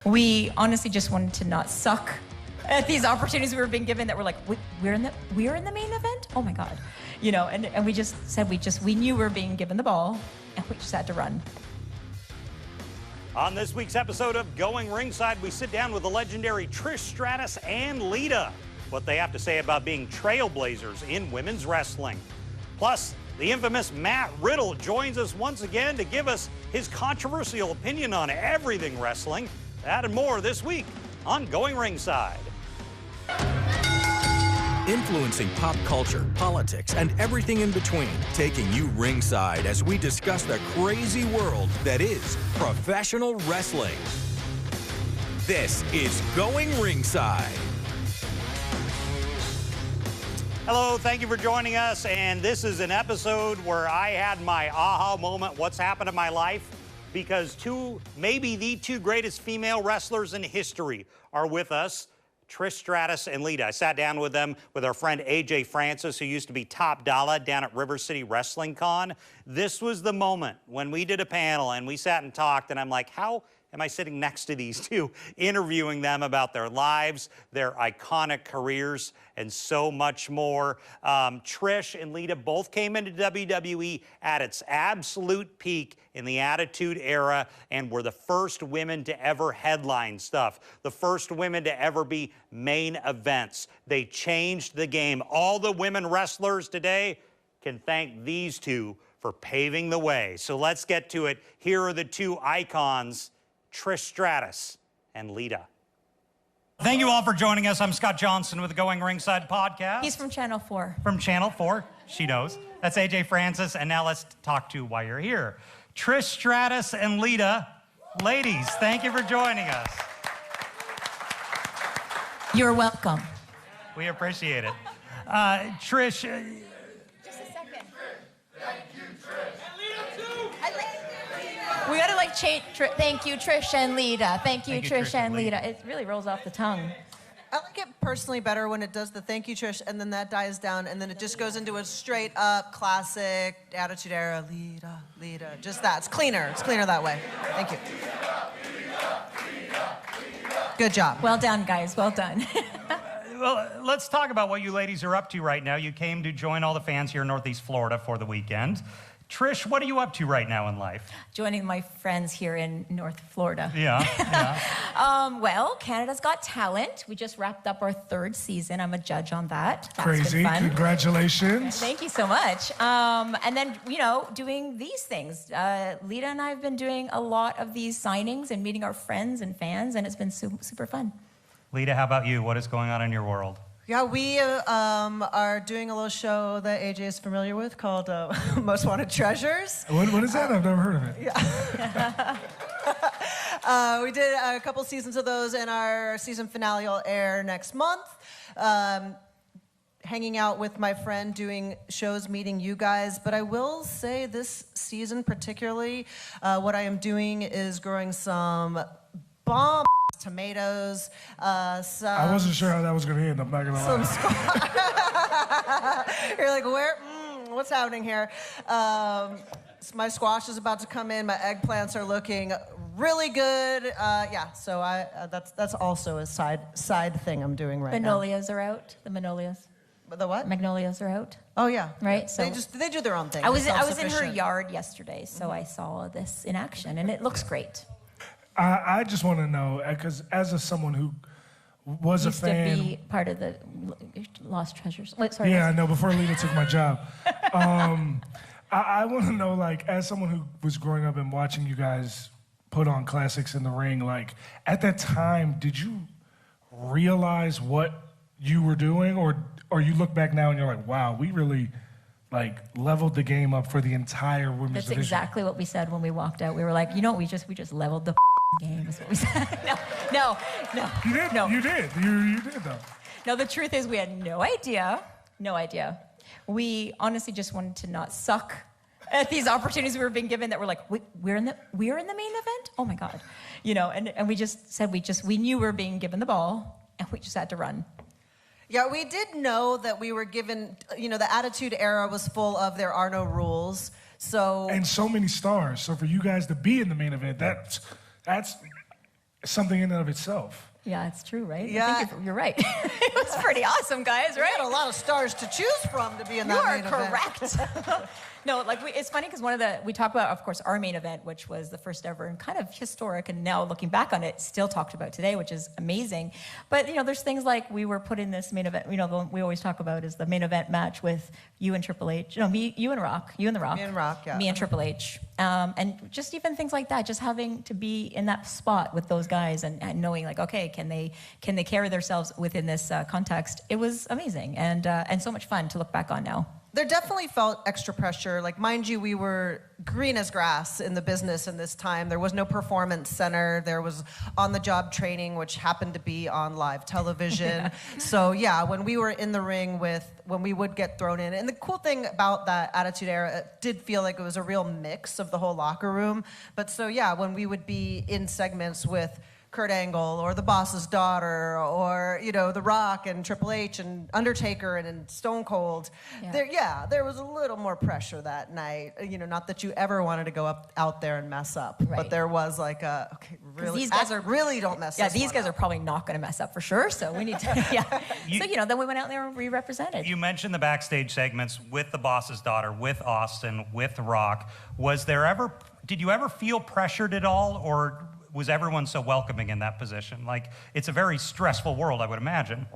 We honestly just wanted to not suck at these opportunities we were being given that we're like, we're in the main event? Oh my God. You know, and we just said we knew we were being given the ball and we just had to run. On this week's episode of Going Ringside, we sit down with the legendary Trish Stratus and Lita. What they have to say about being trailblazers in women's wrestling. Plus, the infamous Matt Riddle joins us once again to give us his controversial opinion on everything wrestling. That and more this week on Going Ringside. Influencing pop culture, politics, and everything in between. Taking you ringside as we discuss the crazy world that is professional wrestling. This is Going Ringside. Hello, thank you for joining us. And this is an episode where I had my aha moment, what's happened in my life, because maybe the two greatest female wrestlers in history are with us. Trish Stratus and Lita. I sat down with them with our friend AJ Francis, who used to be Top Dollar down at River City Wrestling Con. This was the moment when we did a panel and we sat and talked, and I'm like, how am I sitting next to these two, interviewing them about their lives, their iconic careers, and so much more. Trish and Lita both came into WWE at its absolute peak in the Attitude Era and were the first women to ever headline stuff, the first women to ever be main events. They changed the game. All the women wrestlers today can thank these two for paving the way. So let's get to it. Here are the two icons, Trish Stratus and Lita. Thank you all for joining us. I'm Scott Johnson with the Going Ringside podcast. He's from Channel 4. From Channel 4. She knows. That's AJ Francis. And now let's talk to why you're here. Trish Stratus and Lita. Ladies, thank you for joining us. You're welcome. We appreciate it. Trish. Just a second. Thank you, Trish. And Lita too. We gotta like change. Thank you, Trish and Lita. Thank you, Trish and Lita. It really rolls off the tongue. I like it personally better when it does the thank you, Trish, and then that dies down, and then it just goes into a straight up classic Attitude Era, Lita, Lita. Just that. It's cleaner. It's cleaner that way. Thank you. Good job. Well done, guys. Well done. Well, let's talk about what you ladies are up to right now. You came to join all the fans here in Northeast Florida for the weekend. Trish, what are you up to right now in life? Joining my friends here in North Florida. Yeah. Well, Canada's Got Talent. We just wrapped up our 3rd season. I'm a judge on that. That's crazy. been fun. Congratulations. Thank you so much. And then, you know, doing these things. Lita and I have been doing a lot of these signings and meeting our friends and fans, and it's been super fun. Lita, how about you? What is going on in your world? Yeah, we are doing a little show that AJ is familiar with called Most Wanted Treasures. What is that? I've never heard of it. Yeah. We did a couple seasons of those, and our season finale will air next month. Hanging out with my friend, doing shows, meeting you guys. But I will say this season particularly, what I am doing is growing some bomb tomatoes. I wasn't sure how that was going to end. I'm not going to lie. You're like, where? What's happening here? My squash is about to come in. My eggplants are looking really good. Yeah, so that's also a side thing I'm doing right now. Magnolias are out. The Magnolias. The what? Magnolias are out. Oh yeah. Right. So they do their own thing. I was in her yard yesterday, so I saw this in action, and it looks great. I just want to know, because as someone who was a fan... Used to be part of the Lost Treasures. Wait, sorry. Yeah, I know, before Lita took my job. I want to know, like, as someone who was growing up and watching you guys put on classics in the ring, like, at that time, did you realize what you were doing? Or you look back now and you're like, wow, we really... like leveled the game up for the entire women's division. That's exactly what we said when we walked out. We were like, you know, we just leveled the game is what we said. No. You did. No. You did. You did though. No, the truth is we had no idea. We honestly just wanted to not suck at these opportunities we were being given that we're like, we're in the main event? Oh my God. You know, and we just said we knew we were being given the ball and we just had to run. Yeah, we did know that we were given, you know, the Attitude Era was full of there are no rules. So and so many stars. So for you guys to be in the main event, that's something in and of itself. Yeah, it's true, right? Yeah. I think you're right. It was pretty awesome, guys, We right? had a lot of stars to choose from to be in You that are main event. correct. No, like it's funny because we talk about, of course, our main event, which was the first ever and kind of historic, and now looking back on it, still talked about today, which is amazing. But there's things like we were put in this main event. The one we always talk about is the main event match with you and Triple H. No, you and The Rock. Me and Rock, yeah. Me and Triple H. And just even things like that, just having to be in that spot with those guys and knowing like, okay, can they carry themselves within this context? It was amazing and so much fun to look back on now. There definitely felt extra pressure. Like, mind you, we were green as grass in the business in this time. There was no performance center. There was on-the-job training, which happened to be on live television. So, yeah, when we were in the ring when we would get thrown in. And the cool thing about that Attitude Era, it did feel like it was a real mix of the whole locker room. But so, yeah, when we would be in segments with Kurt Angle or the Boss's Daughter or The Rock and Triple H and Undertaker and Stone Cold. Yeah. There was a little more pressure that night. Not that you ever wanted to go out there and mess up, Right. but there was like really, these guys really don't mess up. Yeah, these guys are probably not going to mess up for sure. So we need to. Yeah. So then we went out there and we represented. You mentioned the backstage segments with the Boss's Daughter, with Austin, with The Rock. Did you ever feel pressured at all, or was everyone so welcoming in that position? Like, it's a very stressful world, I would imagine.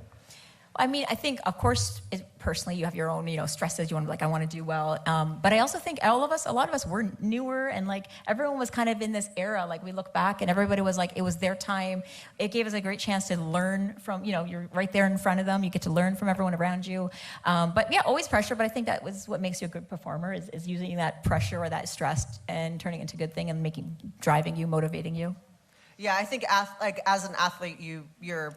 I mean, I think, of course, personally, you have your own, stresses. You want to be like, I want to do well. But I also think a lot of us were newer, and like everyone was kind of in this era. Like we look back, and everybody was like, it was their time. It gave us a great chance to learn from, you're right there in front of them. You get to learn from everyone around you. But yeah, always pressure. But I think that was what makes you a good performer is using that pressure or that stress and turning it into a good thing and driving you, motivating you. Yeah, I think as an athlete, you're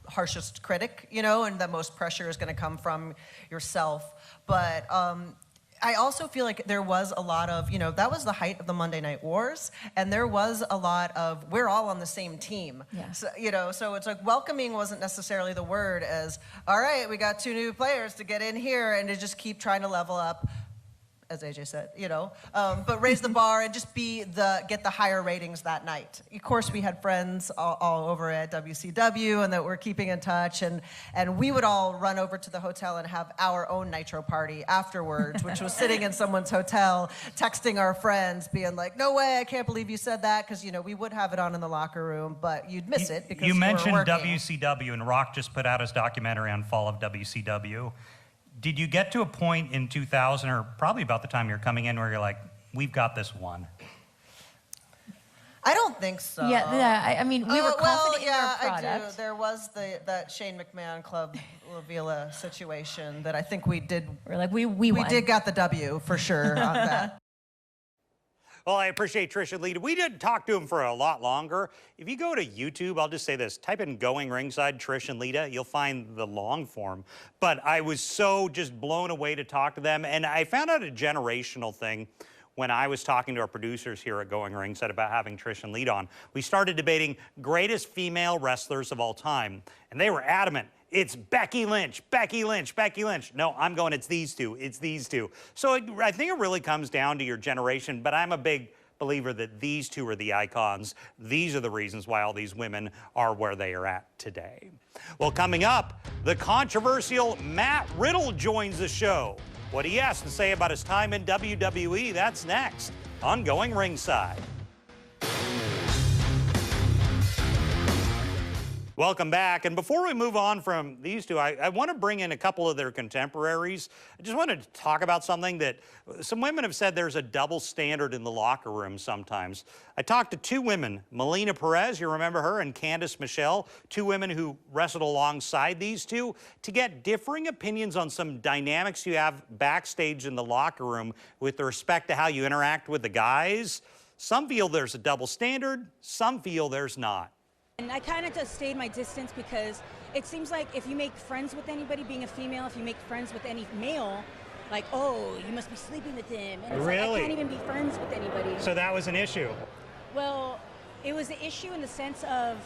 harshest critic, and the most pressure is going to come from yourself. But I also feel like there was a lot of, that was the height of the Monday Night Wars, and there was a lot of, we're all on the same team. Yeah. So it's like welcoming wasn't necessarily the word as, all right, we got 2 new players to get in here and to just keep trying to level up, as AJ said, but raise the bar and just get the higher ratings that night. Of course, we had friends all over at WCW and that we're keeping in touch, and we would all run over to the hotel and have our own Nitro party afterwards, which was sitting in someone's hotel, texting our friends, being like, no way, I can't believe you said that, because, we would have it on in the locker room, but you'd miss it because you mentioned were working. WCW, and Rock just put out his documentary on Fall of WCW. Did you get to a point in 2000, or probably about the time you're coming in, where you're like, we've got this one? I don't think so. Yeah. I mean, we were confident in our product. I do. There was that Shane McMahon Club La Vila situation that I think we did. We're like, we won. We did got the W for sure on that. Well, I appreciate Trish and Lita. We did talk to him for a lot longer. If you go to YouTube, I'll just say this, type in Going Ringside, Trish and Lita, you'll find the long form. But I was so just blown away to talk to them, and I found out a generational thing when I was talking to our producers here at Going Ringside about having Trish and Lita on. We started debating greatest female wrestlers of all time, and they were adamant. It's Becky Lynch, Becky Lynch, Becky Lynch. No, I'm going, it's these two, it's these two. So I think it really comes down to your generation, but I'm a big believer that these two are the icons. These are the reasons why all these women are where they are at today. Well, coming up, the controversial Matt Riddle joins the show. What he has to say about his time in WWE, that's next on Going Ringside. Welcome back. And before we move on from these two, I want to bring in a couple of their contemporaries. I just wanted to talk about something that some women have said there's a double standard in the locker room sometimes. I talked to 2 women, Melina Perez, you remember her, and Candice Michelle, 2 women who wrestled alongside these two, to get differing opinions on some dynamics you have backstage in the locker room with respect to how you interact with the guys. Some feel there's a double standard, some feel there's not. And I kind of just stayed my distance because it seems like if you make friends with anybody, being a female, if you make friends with any male, like, oh, you must be sleeping with him. And it's like, I can't even be friends with anybody. So that was an issue? Well, it was an issue in the sense of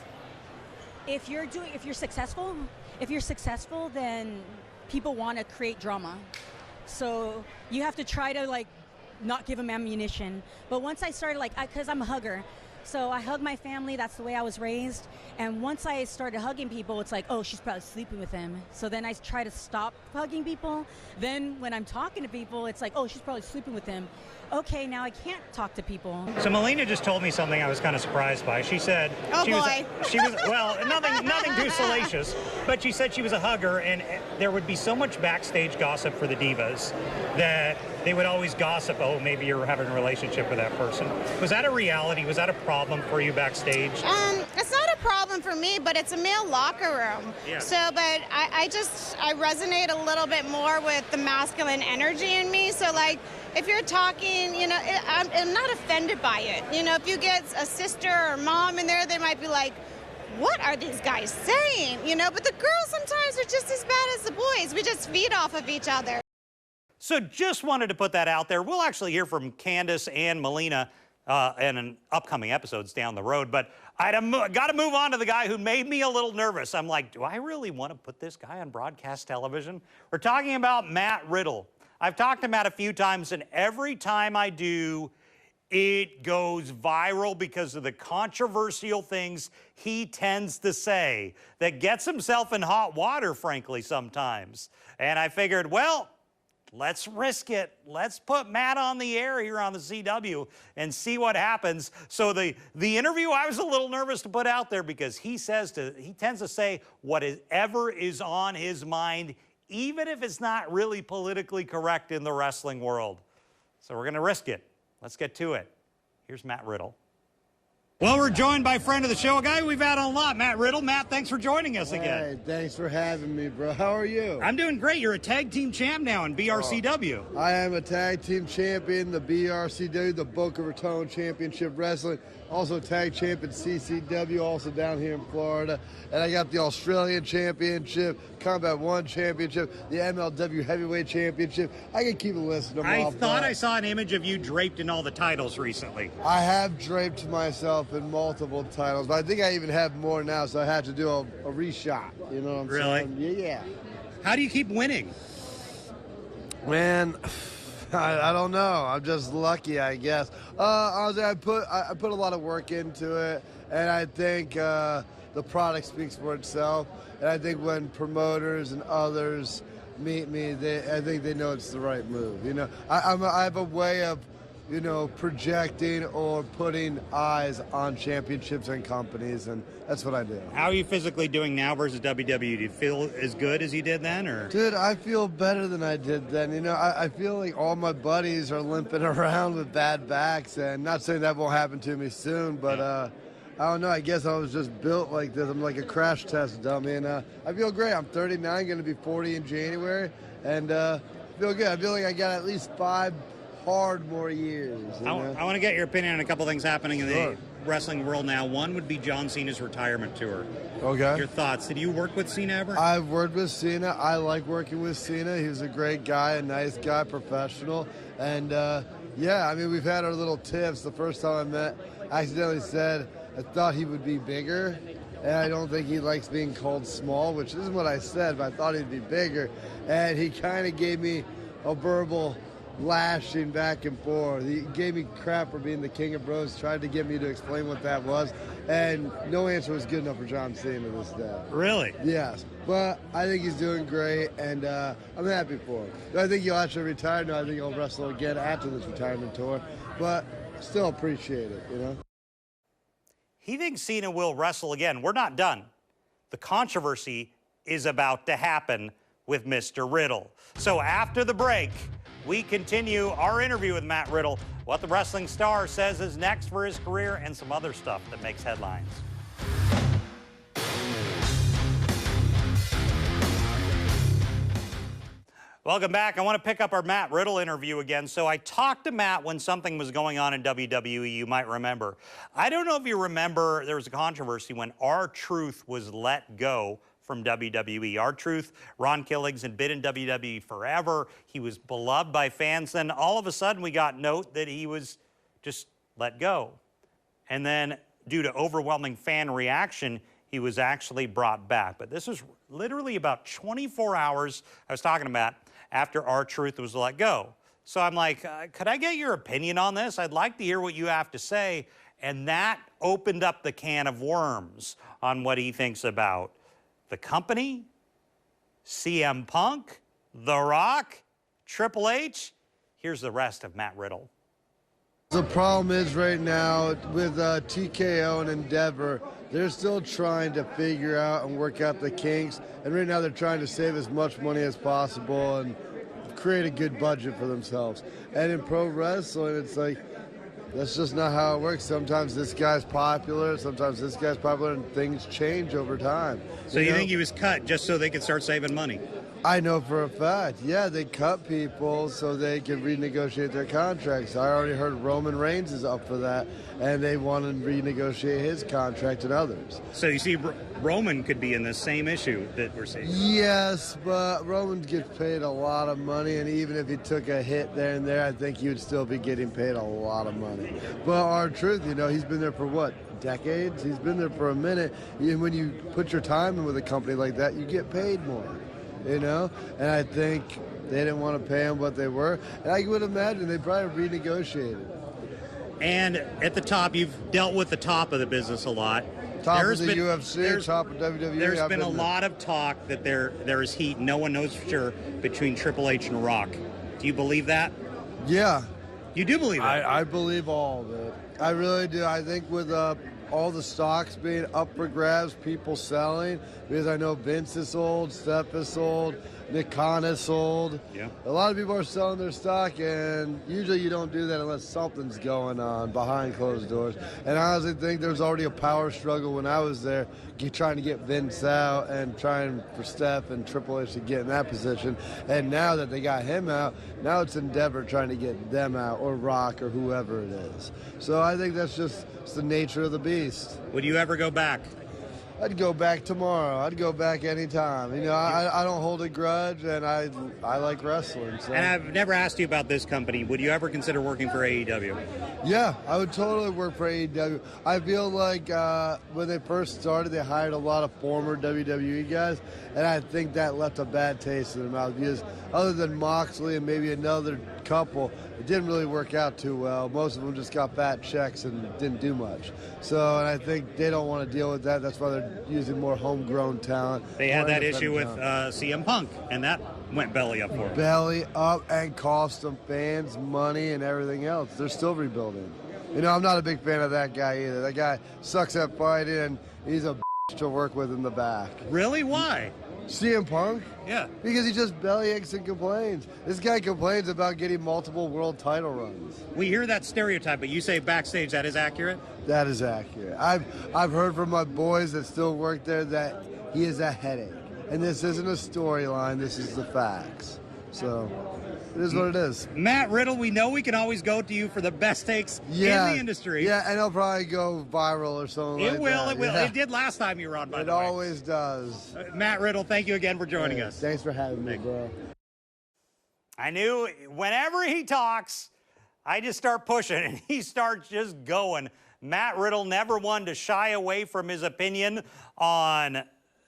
if you're successful, then people want to create drama. So you have to try to like not give them ammunition. But once I started because I'm a hugger, So I hug my family. That's the way I was raised. And once I started hugging people, it's like, oh, she's probably sleeping with him. So then I try to stop hugging people. Then when I'm talking to people, it's like, oh, she's probably sleeping with him. Okay, now I can't talk to people. So Melina just told me something I was kind of surprised by. She said she was well, nothing too salacious, but she said she was a hugger, and there would be so much backstage gossip for the divas that they would always gossip, oh, maybe you're having a relationship with that person. Was that a reality? Was that a problem for you backstage? It's not a problem for me, but it's a male locker room. Yeah. So, but I resonate a little bit more with the masculine energy in me. So, like, if you're talking, you know, I'm not offended by it. You know, if you get a sister or mom in there, they might be like, what are these guys saying? You know, but the girls sometimes are just as bad as the boys. We just feed off of each other. So just wanted to put that out there. We'll actually hear from Candace and Melina in upcoming episodes down the road, but I'd got to move on to the guy who made me a little nervous. I'm like, do I really want to put this guy on broadcast television? We're talking about Matt Riddle. I've talked to Matt a few times, and every time I do, it goes viral because of the controversial things he tends to say that gets himself in hot water, frankly, sometimes. And I figured, well, let's risk it. Let's put Matt on the air here on the CW and see what happens. So the interview, I was a little nervous to put out there because he tends to say whatever is on his mind, even if it's not really politically correct in the wrestling world. So we're going to risk it. Let's get to it. Here's Matt Riddle. Well, we're joined by friend of the show, a guy we've had on a lot, Matt Riddle. Matt, thanks for joining us again. Hey, thanks for having me, bro. How are you? I'm doing great. You're a tag team champ now in BRCW. I am a tag team champion, the BRCW, the Boca Raton Championship Wrestling, also tag champion CCW, also down here in Florida. And I got the Australian Championship, Combat One Championship, the MLW Heavyweight Championship. I can keep a list of them I off. thought I saw an image of you draped in all the titles recently. I have draped myself in multiple titles, but I think I even have more now, so I had to do a reshot. You know what I'm saying? Really? Yeah. How do you keep winning? Man, I don't know. I'm just lucky, I guess. Honestly, I put a lot of work into it, and I think the product speaks for itself. And I think when promoters and others meet me, I think they know it's the right move. You know, I have a way of, you know, projecting or putting eyes on championships and companies, and that's what I do. How are you physically doing now versus WWE? Do you feel as good as you did then, or? Dude, I feel better than I did then. You know, I feel like all my buddies are limping around with bad backs, and not saying that won't happen to me soon, but I don't know. I guess I was just built like this. I'm like a crash test dummy, and I feel great. I'm 39, going to be 40 in January, and feel good. I feel like I got at least 5 hard more years. I want to get your opinion on a couple things happening in the wrestling world now. One would be John Cena's retirement tour. Okay. Your thoughts? Did you work with Cena ever? I've worked with Cena. I like working with Cena. He was a great guy, a nice guy, professional. And, yeah, I mean, we've had our little tiffs. The first time I met, I accidentally said I thought he would be bigger. And I don't think he likes being called small, which isn't what I said, but I thought he'd be bigger. And he kind of gave me a verbal lashing back and forth. He gave me crap for being the king of bros, tried to get me to explain what that was, and no answer was good enough for John Cena to this day. Really? Yes, but I think he's doing great, and I'm happy for him. Do I think he'll actually retire? No, I think he'll wrestle again after this retirement tour, but still appreciate it, you know? He thinks Cena will wrestle again. We're not done. The controversy is about to happen with Mr. Riddle. So after the break, we continue our interview with Matt Riddle, what the wrestling star says is next for his career, and some other stuff that makes headlines. Welcome back. I want to pick up our Matt Riddle interview again. So I talked to Matt when something was going on in WWE, you might remember. I don't know if you remember, there was a controversy when R-Truth was let go from WWE. R-Truth, Ron Killings, had been in WWE forever. He was beloved by fans. Then all of a sudden we got note that he was just let go. And then due to overwhelming fan reaction, he was actually brought back. But this was literally about 24 hours, I was talking to Matt, after R-Truth was let go. So I'm like, could I get your opinion on this? I'd like to hear what you have to say. And that opened up the can of worms on what he thinks about the company, CM Punk, The Rock, Triple H. Here's the rest of Matt Riddle. The problem is right now with TKO and Endeavor, they're still trying to figure out and work out the kinks. And right now they're trying to save as much money as possible and create a good budget for themselves. And in pro wrestling, it's like, that's just not how it works. Sometimes this guy's popular, sometimes this guy's popular, and things change over time. So you think he was cut just so they could start saving money? I know for a fact. Yeah, they cut people so they can renegotiate their contracts. I already heard Roman Reigns is up for that, and they want to renegotiate his contract and others. So you see, Roman could be in the same issue that we're seeing. Yes, but Roman gets paid a lot of money, and even if he took a hit there and there, I think he would still be getting paid a lot of money. But our truth, you know, he's been there for what? Decades? He's been there for a minute. And when you put your time in with a company like that, you get paid more. You know, and I think they didn't want to pay him what they were, and I would imagine they probably renegotiated. And at the top, you've dealt with the top of the business a lot. Top of the UFC, top of WWE. There's been a lot of talk that there is heat. No one knows for sure between Triple H and Rock. Do you believe that? Yeah. You do believe that? I believe all of it. I really do. I think with all the stocks being up for grabs, people selling, because I know Vince is sold, Steph is sold, Nick Khan is sold. Yeah. A lot of people are selling their stock, and usually you don't do that unless something's going on behind closed doors. And I honestly think there was already a power struggle when I was there, trying to get Vince out and trying for Steph and Triple H to get in that position. And now that they got him out, now it's Endeavor trying to get them out, or Rock, or whoever it is. So I think that's just the nature of the beast. Would you ever go back? I'd go back tomorrow. I'd go back anytime. You know, I don't hold a grudge, and I like wrestling. So. And I've never asked you about this company. Would you ever consider working for AEW? Yeah, I would totally work for AEW. I feel like when they first started, they hired a lot of former WWE guys, and I think that left a bad taste in their mouth because other than Moxley and maybe another couple, it didn't really work out too well. Most of them just got fat checks and didn't do much. So, and I think they don't want to deal with that. That's why they're using more homegrown talent. They had that issue with CM Punk, and that went belly up for them. Belly up, and cost them fans, money, and everything else. They're still rebuilding. You know, I'm not a big fan of that guy either. That guy sucks at fighting, and he's a bitch to work with in the back. Really? Why? CM Punk? Yeah. Because he just belly aches and complains. This guy complains about getting multiple world title runs. We hear that stereotype, but you say backstage that is accurate? That is accurate. I've heard from my boys that still work there that he is a headache. And this isn't a storyline, this is the facts. So it is what it is. Matt Riddle, we know we can always go to you for the best takes in the industry. Yeah, and it'll probably go viral or something like that. It will. Yeah. It did last time you were on, by the way. way. It always does. Matt Riddle, thank you again for joining us. Thanks for having me, bro. I knew whenever he talks, I just start pushing, and he starts just going. Matt Riddle never one to shy away from his opinion on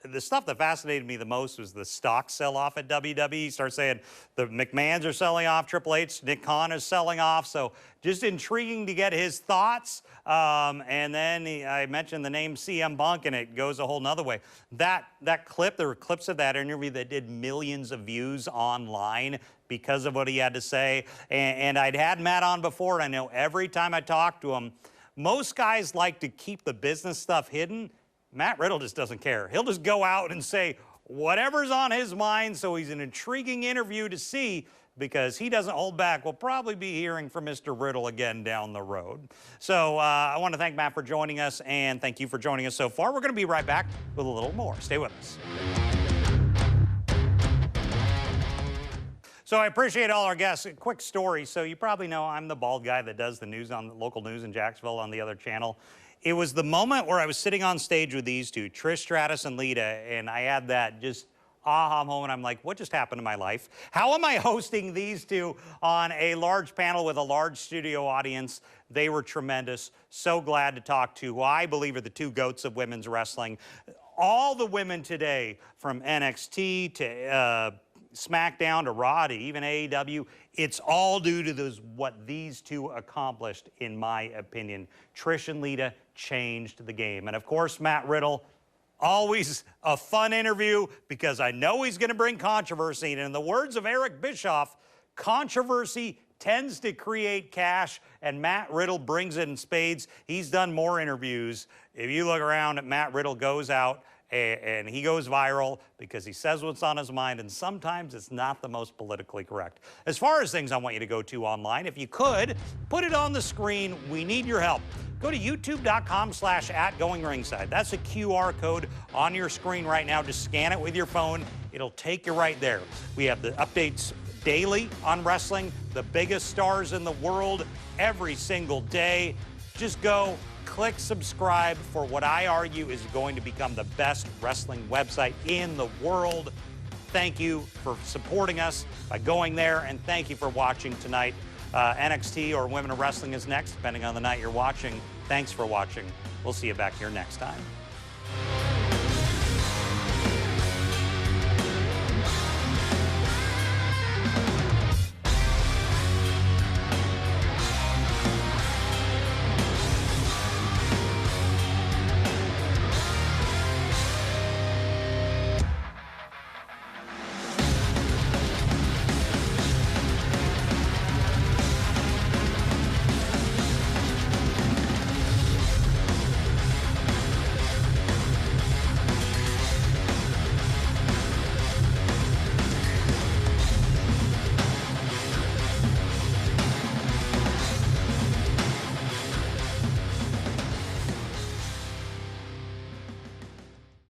the stuff that fascinated me the most was the stock sell-off at WWE. He starts saying the McMahons are selling off, Triple H, Nick Khan is selling off. So just intriguing to get his thoughts. And then I mentioned the name CM Punk, and it goes a whole nother way. That clip, there were clips of that interview that did millions of views online because of what he had to say. And I'd had Matt on before, and I know every time I talk to him, most guys like to keep the business stuff hidden. Matt Riddle just doesn't care. He'll just go out and say whatever's on his mind, so he's an intriguing interview to see because he doesn't hold back. We'll probably be hearing from Mr. Riddle again down the road. So I want to thank Matt for joining us, and thank you for joining us so far. We're going to be right back with a little more. Stay with us. So I appreciate all our guests. A quick story. So you probably know I'm the bald guy that does the news on the local news in Jacksonville on the other channel. It was the moment where I was sitting on stage with these two, Trish Stratus and Lita, and I had that just aha moment. I'm like, what just happened to my life? How am I hosting these two on a large panel with a large studio audience? They were tremendous. So glad to talk to who I believe are the two goats of women's wrestling. All the women today, from NXT to SmackDown to Raw to even AEW, it's all due to what these two accomplished, in my opinion. Trish and Lita changed the game. And of course, Matt Riddle, always a fun interview because I know he's going to bring controversy. And in the words of Eric Bischoff, controversy tends to create cash, and Matt Riddle brings it in spades. He's done more interviews. If you look around, Matt Riddle goes out and he goes viral because he says what's on his mind, and sometimes it's not the most politically correct. As far as things I want you to go to online, if you could, put it on the screen. We need your help. Go to youtube.com/@goingringside. That's a QR code on your screen right now. Just scan it with your phone. It'll take you right there. We have the updates daily on wrestling, the biggest stars in the world every single day. Just go, click subscribe for what I argue is going to become the best wrestling website in the world. Thank you for supporting us by going there, and thank you for watching tonight. NXT or Women of Wrestling is next, depending on the night you're watching. Thanks for watching. We'll see you back here next time.